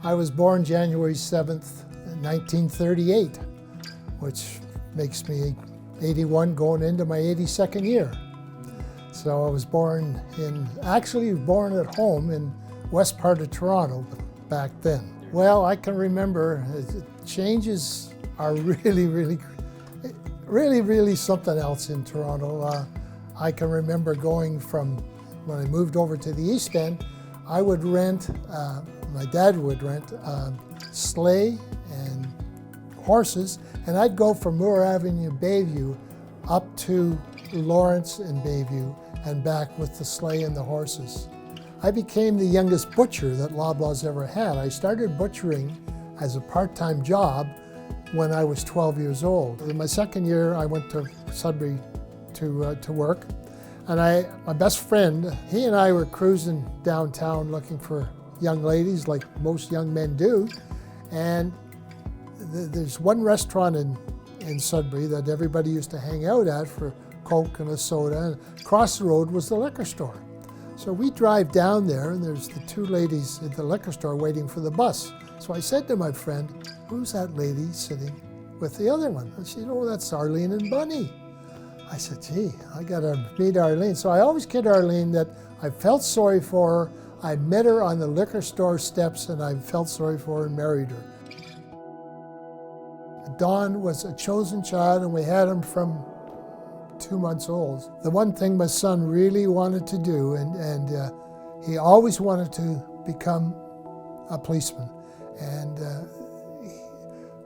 I was born January 7th, 1938, which makes me 81 going into my 82nd year. So I was actually born at home in west part of Toronto back then. Well, I can remember changes are really something else in Toronto. I can remember going from, when I moved over to the East End, I would rent, my dad would rent a sleigh and horses, and I'd go from Moore Avenue, Bayview, up to Lawrence and Bayview and back with the sleigh and the horses. I became the youngest butcher that Loblaws ever had. I started butchering as a part-time job when I was 12 years old. In my second year, I went to Sudbury to work, and my best friend, he and I were cruising downtown looking for young ladies, like most young men do, and there's one restaurant in Sudbury that everybody used to hang out at for Coke and a soda, and across the road was the liquor store. So we drive down there, and there's the two ladies at the liquor store waiting for the bus. So I said to my friend, "Who's that lady sitting with the other one?" And she said, "Oh, that's Arlene and Bunny." I said, "Gee, I gotta meet Arlene." So I always kid Arlene that I felt sorry for her. I met her on the liquor store steps, and I felt sorry for her and married her. Don was a chosen child, and we had him from 2 months old. The one thing my son really wanted to do, and he always wanted to become a policeman. And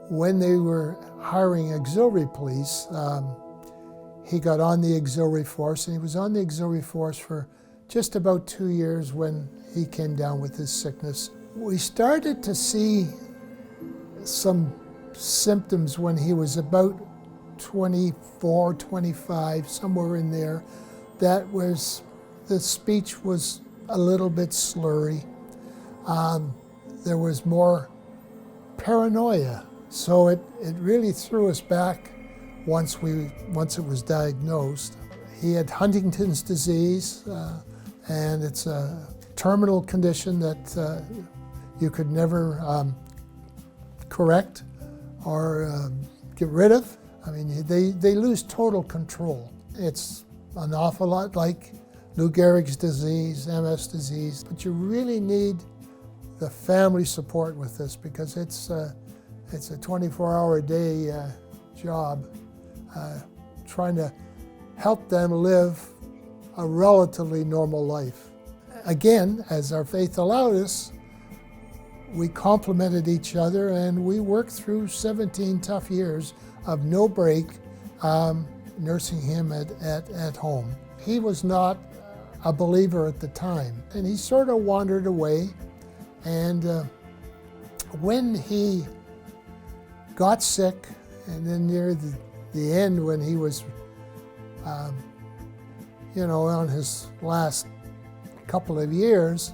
when they were hiring auxiliary police, he got on the auxiliary force, and he was on the auxiliary force for just about 2 years when he came down with his sickness. We started to see some symptoms when he was about 24, 25, somewhere in there, the speech was a little bit slurry. There was more paranoia. So it really threw us back once it was diagnosed. He had Huntington's disease, and it's a terminal condition that you could never correct or get rid of. I mean, they lose total control. It's an awful lot like Lou Gehrig's disease, MS disease, but you really need the family support with this because it's a 24-hour-a-day job trying to help them live a relatively normal life. Again, as our faith allowed us, we complemented each other, and we worked through 17 tough years of no break, nursing him at home. He was not a believer at the time, and he sort of wandered away. And when he got sick, and then near the end when he was, on his last couple of years,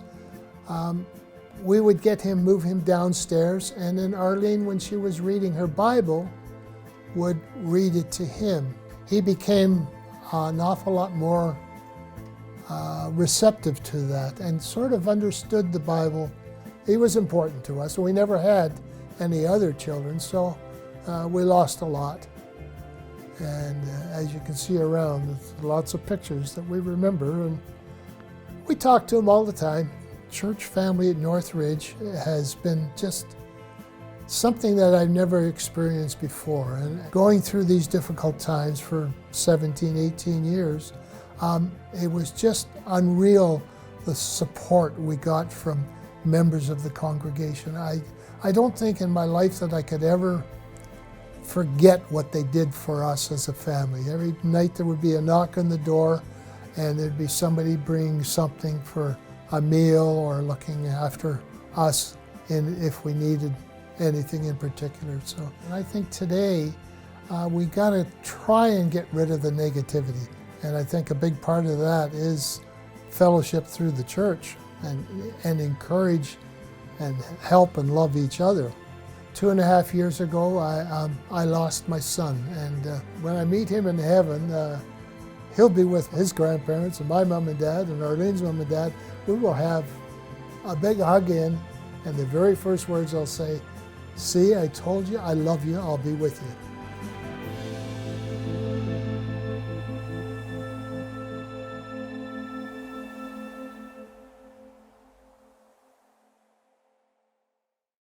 we would move him downstairs, and then Arlene, when she was reading her Bible, would read it to him. He became an awful lot more receptive to that and sort of understood the Bible. He was important to us. We never had any other children, so we lost a lot. And as you can see around, there's lots of pictures that we remember, and we talk to him all the time. Church family at Northridge has been just something that I've never experienced before. And going through these difficult times for 17, 18 years, it was just unreal, the support we got from members of the congregation. I don't think in my life that I could ever forget what they did for us as a family. Every night there would be a knock on the door, and there'd be somebody bringing something for a meal or looking after us if we needed anything in particular. So I think today we got to try and get rid of the negativity. And I think a big part of that is fellowship through the church and encourage and help and love each other. 2.5 years ago, I lost my son, and when I meet him in heaven, he'll be with his grandparents and my mom and dad and Arlene's mom and dad. We will have a big hug in, And the very first words they'll say, see, I told you, I love you, I'll be with you.